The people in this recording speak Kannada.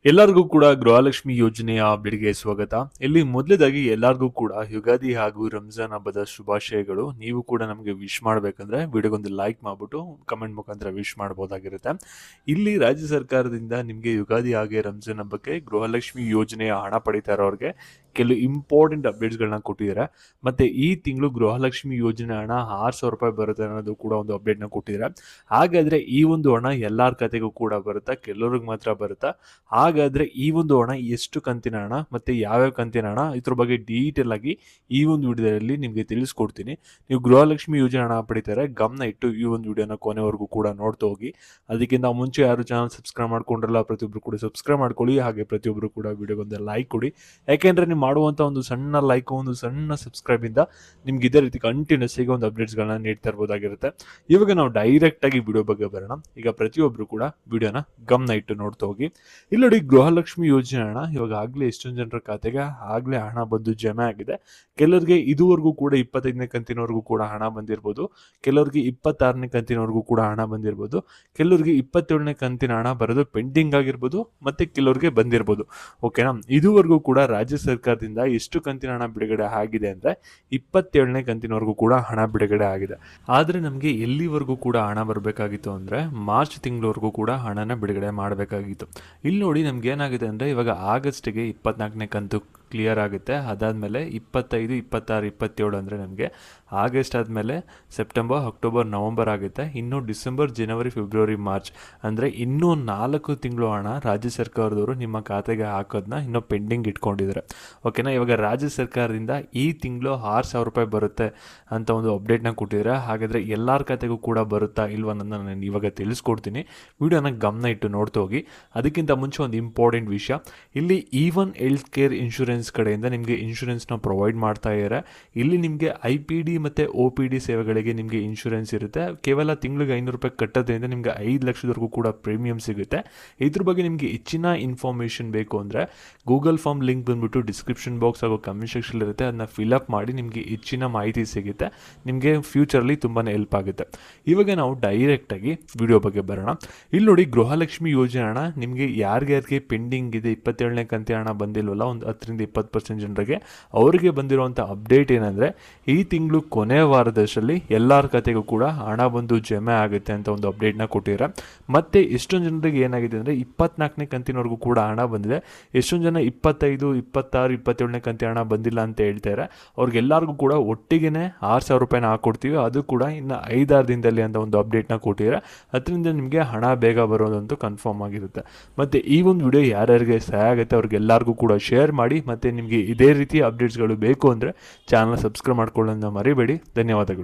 ಎಲ್ಲರಿಗೂ ಕೂಡ ಗೃಹಲಕ್ಷ್ಮಿ ಯೋಜನೆಯ ಅಪ್ಡೇಟ್ಗೆ ಸ್ವಾಗತ. ಇಲ್ಲಿ ಮೊದಲದಾಗಿ ಎಲ್ಲರಿಗೂ ಕೂಡ ಯುಗಾದಿ ಹಾಗೂ ರಂಜಾನ್ ಹಬ್ಬದ ಶುಭಾಶಯಗಳು. ನೀವು ಕೂಡ ನಮಗೆ ವಿಶ್ ಮಾಡಬೇಕಂದ್ರೆ ವಿಡಿಯೋಗೊಂದು ಲೈಕ್ ಮಾಡಿಬಿಟ್ಟು ಕಮೆಂಟ್ ಮುಖಾಂತರ ವಿಶ್ ಮಾಡ್ಬೋದಾಗಿರುತ್ತೆ. ಇಲ್ಲಿ ರಾಜ್ಯ ಸರ್ಕಾರದಿಂದ ನಿಮಗೆ ಯುಗಾದಿ ಹಾಗೆ ರಂಜಾನ್ ಹಬ್ಬಕ್ಕೆ ಗೃಹಲಕ್ಷ್ಮಿ ಯೋಜನೆಯ ಹಣ ಪಡಿತಾ ಇರೋರಿಗೆ ಕೆಲವು ಇಂಪಾರ್ಟೆಂಟ್ ಅಪ್ಡೇಟ್ಸ್ಗಳನ್ನ ಕೊಟ್ಟಿದ್ದಾರೆ. ಮತ್ತು ಈ ತಿಂಗಳು ಗೃಹಲಕ್ಷ್ಮಿ ಯೋಜನೆ ಹಣ 6,000 ರೂಪಾಯಿ ಬರುತ್ತೆ ಅನ್ನೋದು ಕೂಡ ಒಂದು ಅಪ್ಡೇಟ್ನ ಕೊಟ್ಟಿದ್ದಾರೆ. ಹಾಗಾದರೆ ಈ ಒಂದು ಹಣ ಎಲ್ಲರ ಖಾತೆಗೂ ಕೂಡ ಬರುತ್ತಾ, ಕೆಲವ್ರಿಗೆ ಮಾತ್ರ ಬರುತ್ತಾ? ಹಾಗಾದರೆ ಈ ಒಂದು ಹಣ ಎಷ್ಟು ಕಂತಿನ ಹಣ ಮತ್ತು ಯಾವ್ಯಾವ ಕಂತಿನ ಹಣ, ಇದ್ರ ಬಗ್ಗೆ ಡೀಟೇಲ್ ಆಗಿ ಈ ಒಂದು ವಿಡಿಯೋದಲ್ಲಿ ನಿಮಗೆ ತಿಳಿಸ್ಕೊಡ್ತೀನಿ. ನೀವು ಗೃಹಲಕ್ಷ್ಮಿ ಯೋಜನೆ ಹಣ ಪಡಿತಾರೆ, ಗಮನ ಇಟ್ಟು ಈ ಒಂದು ವಿಡಿಯೋನ ಕೊನೆವರೆಗೂ ಕೂಡ ನೋಡ್ತಾ ಹೋಗಿ. ಅದಕ್ಕಿಂತ ಮುಂಚೆ ಯಾರು ಚಾನಲ್ ಸಬ್ಸ್ಕ್ರೈಬ್ ಮಾಡ್ಕೊಂಡ್ರಲ್ಲ, ಪ್ರತಿಯೊಬ್ಬರು ಕೂಡ ಸಬ್ಸ್ಕ್ರೈಬ್ ಮಾಡ್ಕೊಳ್ಳಿ. ಹಾಗೆ ಪ್ರತಿಯೊಬ್ಬರು ಕೂಡ ವಿಡಿಯೋಗೊಂದು ಲೈಕ್ ಕೊಡಿ. ಯಾಕೆಂದರೆ ನೀವು ಮಾಡುವಂಥ ಒಂದು ಸಣ್ಣ ಲೈಕ್, ಒಂದು ಸಣ್ಣ ಸಬ್ಸ್ಕ್ರೈಬಿಂದ ನಿಮ್ಗೆ ಇದೇ ರೀತಿ ಕಂಟಿನ್ಯೂಸ್ ಆಗಿ ಒಂದು ಅಪ್ಡೇಟ್ಸ್ಗಳನ್ನ ನೀಡ್ತಾ ಇರ್ಬೋದಾಗಿರುತ್ತೆ. ಇವಾಗ ನಾವು ಡೈರೆಕ್ಟಾಗಿ ವಿಡಿಯೋ ಬಗ್ಗೆ ಬರೋಣ. ಈಗ ಪ್ರತಿಯೊಬ್ಬರು ಕೂಡ ವಿಡಿಯೋನ ಗಮನ ಇಟ್ಟು ನೋಡ್ತಾ ಹೋಗಿ. ಇಲ್ಲಿ ನೋಡಿ, ಗೃಹಲಕ್ಷ್ಮಿ ಯೋಜನೆ ಹಣ ಇವಾಗ ಆಗಲೇ ಎಷ್ಟೊಂದು ಜನರ ಖಾತೆಗೆ ಆಗಲೇ ಹಣ ಬಂದು ಜಮೆ ಆಗಿದೆ. ಕೆಲವರಿಗೆ ಇದುವರೆಗೂ ಕೂಡ 25ನೇ ಕಂತಿನವರೆಗೂ ಕೂಡ ಹಣ ಬಂದಿರ್ಬೋದು, ಕೆಲವರಿಗೆ 26ನೇ ಕಂತಿನವರೆಗೂ ಕೂಡ ಹಣ ಬಂದಿರ್ಬೋದು, ಕೆಲವರಿಗೆ 27ನೇ ಕಂತಿನ ಹಣ ಬರೋದು ಪೆಂಡಿಂಗ್ ಆಗಿರ್ಬೋದು, ಮತ್ತು ಕೆಲವರಿಗೆ ಬಂದಿರ್ಬೋದು. ಓಕೆನಾ? ಇದುವರೆಗೂ ಕೂಡ ರಾಜ್ಯ ಸರ್ಕಾರದಿಂದ ಎಷ್ಟು ಕಂತಿನ ಹಣ ಬಿಡುಗಡೆ ಆಗಿದೆ ಅಂದರೆ 27ನೇ ಕಂತಿನವರೆಗೂ ಕೂಡ ಹಣ ಬಿಡುಗಡೆ ಆಗಿದೆ. ಆದರೆ ನಮಗೆ ಎಲ್ಲಿವರೆಗೂ ಕೂಡ ಹಣ ಬರಬೇಕಾಗಿತ್ತು ಅಂದರೆ ಮಾರ್ಚ್ ತಿಂಗಳವರೆಗೂ ಕೂಡ ಹಣನ ಬಿಡುಗಡೆ ಮಾಡಬೇಕಾಗಿತ್ತು. ಇಲ್ಲಿ ನೋಡಿ, ನಮ್ಗೆ ಏನಾಗಿದೆ ಅಂದರೆ ಇವಾಗ ಆಗಸ್ಟ್ಗೆ 24ನೇ ಕಂತು ಕ್ಲಿಯರ್ ಆಗುತ್ತೆ. ಅದಾದಮೇಲೆ 25, 26, 27 ಅಂದರೆ ನಮಗೆ ಆಗಸ್ಟ್ ಆದಮೇಲೆ ಸೆಪ್ಟೆಂಬರ್, ಅಕ್ಟೋಬರ್, ನವಂಬರ್ ಆಗುತ್ತೆ. ಇನ್ನು ಡಿಸೆಂಬರ್, ಜನವರಿ, ಫೆಬ್ರವರಿ, ಮಾರ್ಚ್ ಅಂದರೆ ಇನ್ನೂ 4 ತಿಂಗಳು ಹಣ ರಾಜ್ಯ ಸರ್ಕಾರದವರು ನಿಮ್ಮ ಖಾತೆಗೆ ಹಾಕೋದನ್ನ ಇನ್ನೂ ಪೆಂಡಿಂಗ್ ಇಟ್ಕೊಂಡಿದ್ದಾರೆ. ಓಕೆನಾ? ಇವಾಗ ರಾಜ್ಯ ಸರ್ಕಾರದಿಂದ ಈ ತಿಂಗಳು 6,000 ರೂಪಾಯಿ ಬರುತ್ತೆ ಅಂತ ಒಂದು ಅಪ್ಡೇಟ್ನ ಕೊಟ್ಟಿದ್ದಾರೆ. ಹಾಗಾದರೆ ಎಲ್ಲರ ಖಾತೆಗೂ ಕೂಡ ಬರುತ್ತಾ ಇಲ್ವ ಅನ್ನೋದನ್ನ ನಾನು ಇವಾಗ ತಿಳಿಸ್ಕೊಡ್ತೀನಿ. ವಿಡಿಯೋನ ಗಮನ ಇಟ್ಟು ನೋಡ್ತಾ ಹೋಗಿ. ಅದಕ್ಕಿಂತ ಮುಂಚೆ ಒಂದು ಇಂಪಾರ್ಟೆಂಟ್ ವಿಷಯ, ಇಲ್ಲಿ ಈವನ್ ಹೆಲ್ತ್ ಕೇರ್ ಇನ್ಶೂರೆನ್ಸ್ ಕಡೆಯಿಂದ ನಿಮಗೆ ಇನ್ಶೂರೆನ್ಸ್ನ ಪ್ರೊವೈಡ್ ಮಾಡ್ತಾ ಇದ್ದಾರೆ. ಇಲ್ಲಿ ನಿಮಗೆ IPD ಮತ್ತು OPD ಸೇವೆಗಳಿಗೆ ನಿಮಗೆ ಇನ್ಶೂರೆನ್ಸ್ ಇರುತ್ತೆ. ಕೇವಲ ತಿಂಗಳಿಗೆ 500 ರೂಪಾಯಿ ಕಟ್ಟೋದ್ರಿಂದ ನಿಮಗೆ 5 ಲಕ್ಷದವರೆಗೂ ಕೂಡ ಪ್ರೀಮಿಯಂ ಸಿಗುತ್ತೆ. ಇದ್ರ ಬಗ್ಗೆ ನಿಮಗೆ ಹೆಚ್ಚಿನ ಇನ್ಫಾರ್ಮೇಷನ್ ಬೇಕು ಅಂದರೆ ಗೂಗಲ್ ಫಾರ್ಮ್ ಲಿಂಕ್ ಬಂದುಬಿಟ್ಟು ಡಿಸ್ಕ್ರಿಪ್ಷನ್ ಬಾಕ್ಸ್ ಹಾಗೂ ಕಮೆಂಟ್ ಸೆಕ್ಷನ್ ಇರುತ್ತೆ. ಅದನ್ನ ಫಿಲಪ್ ಮಾಡಿ ನಿಮಗೆ ಹೆಚ್ಚಿನ ಮಾಹಿತಿ ಸಿಗುತ್ತೆ. ನಿಮಗೆ ಫ್ಯೂಚರ್ಲಿ ತುಂಬಾ ಹೆಲ್ಪ್ ಆಗುತ್ತೆ. ಇವಾಗ ನಾವು ಡೈರೆಕ್ಟಾಗಿ ವಿಡಿಯೋ ಬಗ್ಗೆ ಬರೋಣ. ಇಲ್ಲಿ ನೋಡಿ, ಗೃಹಲಕ್ಷ್ಮಿ ಯೋಜನೆ ಹಣ ನಿಮಗೆ ಯಾರ್ಯಾರಿಗೆ ಪೆಂಡಿಂಗ್ ಇದೆ, 27ನೇ ಕಂತಿ ಹಣ ಬಂದಿಲ್ವಲ್ಲ, ಒಂದು 10-20% ಜನರಿಗೆ ಅವರಿಗೆ ಬಂದಿರುವಂಥ ಅಪ್ಡೇಟ್ ಏನಂದರೆ ಈ ತಿಂಗಳು ಕೊನೆಯ ವಾರದಷ್ಟರಲ್ಲಿ ಎಲ್ಲರ ಖಾತೆಗೂ ಕೂಡ ಹಣ ಬಂದು ಜಮೆ ಆಗುತ್ತೆ ಅಂತ ಒಂದು ಅಪ್ಡೇಟ್ನ ಕೊಟ್ಟಿದ್ದಾರೆ. ಮತ್ತು ಎಷ್ಟೊಂದು ಜನರಿಗೆ ಏನಾಗಿದೆ ಅಂದರೆ 24ನೇ ಕಂತಿನವರೆಗೂ ಕೂಡ ಹಣ ಬಂದಿದೆ. ಎಷ್ಟೊಂದು ಜನ 25, 26, 27ನೇ ಕಂತಿ ಹಣ ಬಂದಿಲ್ಲ ಅಂತ ಹೇಳ್ತಾರೆ. ಅವ್ರಿಗೆಲ್ಲರಿಗೂ ಕೂಡ ಒಟ್ಟಿಗೆ 6,000 ರೂಪಾಯಿನ ಹಾಕ್ಕೊಡ್ತೀವಿ, ಅದು ಕೂಡ ಇನ್ನು 5-6 ದಿನದಲ್ಲಿ ಅಂತ ಒಂದು ಅಪ್ಡೇಟ್ನ ಕೊಟ್ಟಿದ್ದಾರೆ. ಅದರಿಂದ ನಿಮಗೆ ಹಣ ಬೇಗ ಬರೋದಂತೂ ಕನ್ಫರ್ಮ್ ಆಗಿರುತ್ತೆ. ಮತ್ತು ಈ ಒಂದು ವಿಡಿಯೋ ಯಾರ್ಯಾರಿಗೆ ಸಹಾಯ ಆಗುತ್ತೆ ಅವ್ರಿಗೆಲ್ಲರಿಗೂ ಕೂಡ ಶೇರ್ ಮಾಡಿ. ಮತ್ತು ನಿಮಗೆ ಇದೇ ರೀತಿ ಅಪ್ಡೇಟ್ಸ್ಗಳು ಬೇಕು ಅಂದರೆ ಚಾನಲ್ ಸಬ್ಸ್ಕ್ರೈಬ್ ಮಾಡ್ಕೊಳ್ಳೋದನ್ನ ಮರಿಬೇಡಿ. ಧನ್ಯವಾದಗಳು.